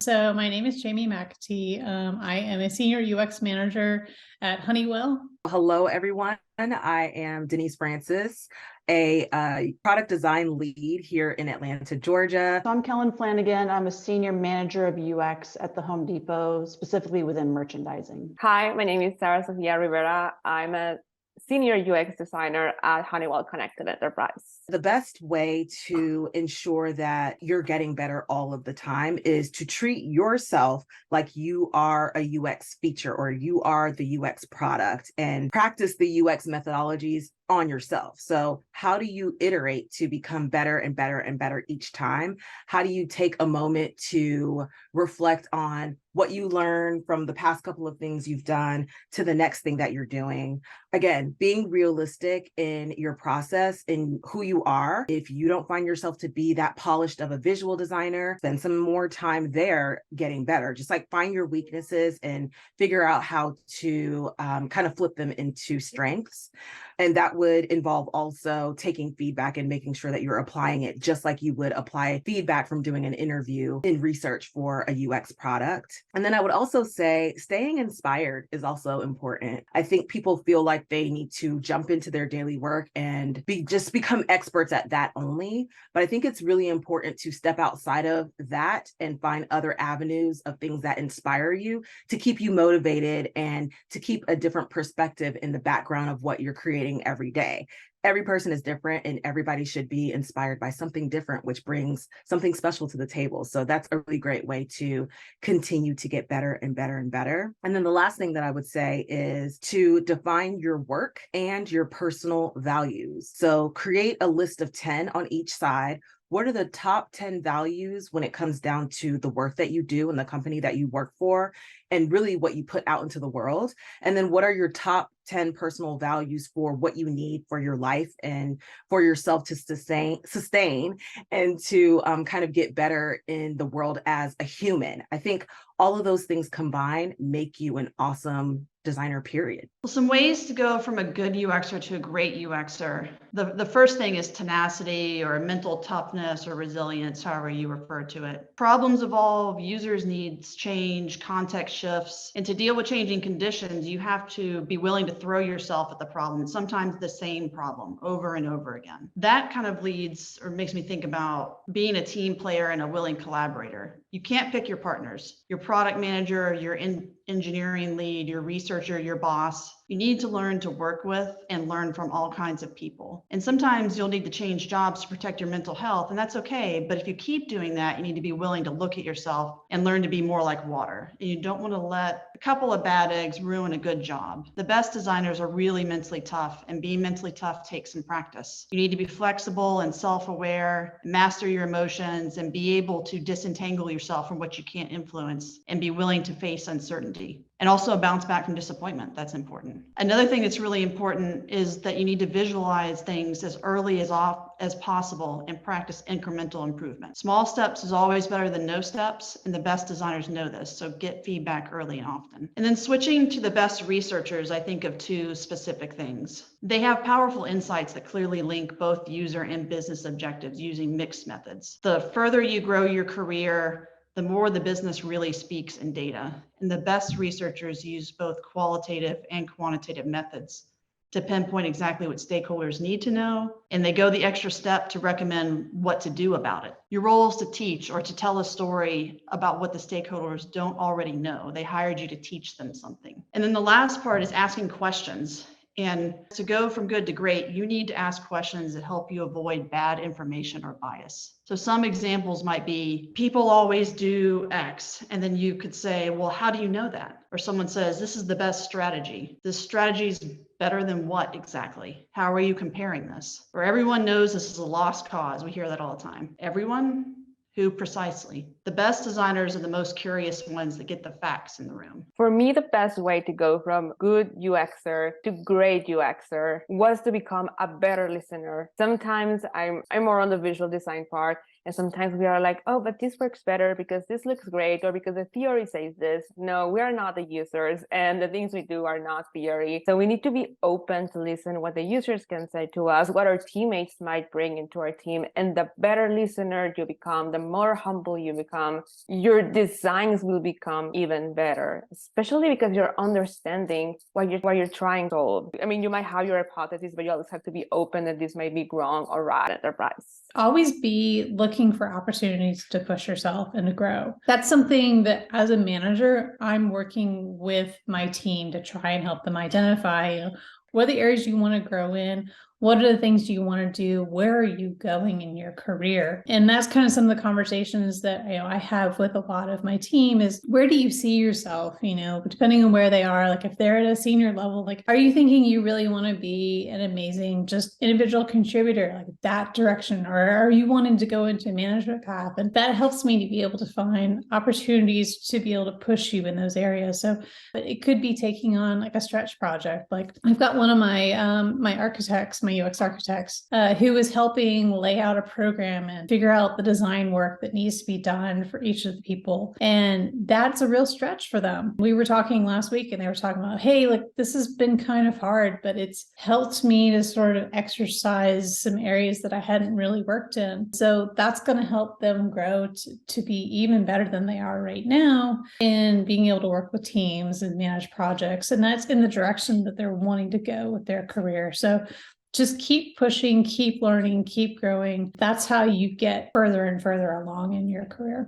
So my name is Jamie McAtee. I am a senior UX manager at Honeywell. Hello, everyone. I am Denise Francis, a product design lead here in Atlanta, Georgia. So I'm Kellyn Flanagan. I'm a senior manager of UX at the Home Depot, specifically within merchandising. Hi, my name is Sofia Riviera. I'm a senior UX designer at Honeywell Connected Enterprise. The best way to ensure that you're getting better all of the time is to treat yourself like you are a UX feature or you are the UX product, and practice the UX methodologies on yourself. So how do you iterate to become better and better and better each time? How do you take a moment to reflect on what you learned from the past couple of things you've done to the next thing that you're doing? Again, being realistic in your process and who you are. If you don't find yourself to be that polished of a visual designer, spend some more time there getting better. Just like find your weaknesses and figure out how to kind of flip them into strengths. And that would involve also taking feedback and making sure that you're applying it just like you would apply feedback from doing an interview in research for a UX product. And then I would also say staying inspired is also important. I think people feel like they need to jump into their daily work and just become experts at that only. But I think it's really important to step outside of that and find other avenues of things that inspire you to keep you motivated and to keep a different perspective in the background of what you're creating every day. Every person is different and everybody should be inspired by something different, which brings something special to the table. So that's a really great way to continue to get better and better and better. And then the last thing that I would say is to define your work and your personal values. So create a list of 10 on each side. What are the top 10 values when it comes down to the work that you do and the company that you work for, and really what you put out into the world? And then what are your top 10 personal values for what you need for your life and for yourself to sustain and to kind of get better in the world as a human? I think all of those things combined make you an awesome designer, period. Well, some ways to go from a good UXer to a great UXer. The first thing is tenacity or mental toughness or resilience, however you refer to it. Problems evolve, users' needs change, context shifts, and to deal with changing conditions, you have to be willing to throw yourself at the problem, sometimes the same problem over and over again. That kind of leads or makes me think about being a team player and a willing collaborator. You can't pick your partners, your product manager, your engineering lead, your researcher, your boss. You need to learn to work with and learn from all kinds of people. And sometimes you'll need to change jobs to protect your mental health, and that's okay. But if you keep doing that, you need to be willing to look at yourself and learn to be more like water. And you don't want to let a couple of bad eggs ruin a good job. The best designers are really mentally tough, and being mentally tough takes some practice. You need to be flexible and self-aware, master your emotions, and be able to disentangle yourself from what you can't influence and be willing to face uncertainty. And also bounce back from disappointment. That's important. Another thing that's really important is that you need to visualize things as early as possible and practice incremental improvement. Small steps is always better than no steps, and the best designers know this, so get feedback early and often. And then switching to the best researchers, I think of two specific things. They have powerful insights that clearly link both user and business objectives using mixed methods. The further you grow your career, the more the business really speaks in data. And the best researchers use both qualitative and quantitative methods to pinpoint exactly what stakeholders need to know, and they go the extra step to recommend what to do about it. Your role is to teach or to tell a story about what the stakeholders don't already know. They hired you to teach them something. And then the last part is asking questions. And to go from good to great, you need to ask questions that help you avoid bad information or bias. So some examples might be, people always do X. And then you could say, well, how do you know that? Or someone says, this is the best strategy. This strategy is better than what exactly? How are you comparing this? Or everyone knows this is a lost cause. We hear that all the time. Everyone? Who precisely? The best designers are the most curious ones that get the facts in the room. For me, the best way to go from good UXer to great UXer was to become a better listener. Sometimes I'm more on the visual design part, and sometimes we are like, oh, but this works better because this looks great, or because the theory says this. No, we are not the users, and the things we do are not theory. So we need to be open to listen what the users can say to us, what our teammates might bring into our team, and the better listener you become, the more humble you become, become, your designs will become even better, especially because you're understanding what you're trying to solve. I mean, you might have your hypothesis, but you always have to be open that this may be wrong or right enterprise. Always be looking for opportunities to push yourself and to grow. That's something that as a manager, I'm working with my team to try and help them identify, what are the areas you want to grow in? What are the things you want to do? Where are you going in your career? And that's kind of some of the conversations that I have with a lot of my team is, where do you see yourself? Depending on where they are, like if they're at a senior level, like, are you thinking you really want to be an amazing just individual contributor, like that direction? Or are you wanting to go into a management path? And that helps me to be able to find opportunities to be able to push you in those areas. So it could be taking on like a stretch project. Like I've got one of my architects, my UX architects, who is helping lay out a program and figure out the design work that needs to be done for each of the people. And that's a real stretch for them. We were talking last week and they were talking about, hey, like this has been kind of hard, but it's helped me to sort of exercise some areas that I hadn't really worked in. So that's going to help them grow to be even better than they are right now in being able to work with teams and manage projects. And that's in the direction that they're wanting to go with their career. So just keep pushing, keep learning, keep growing. That's how you get further and further along in your career.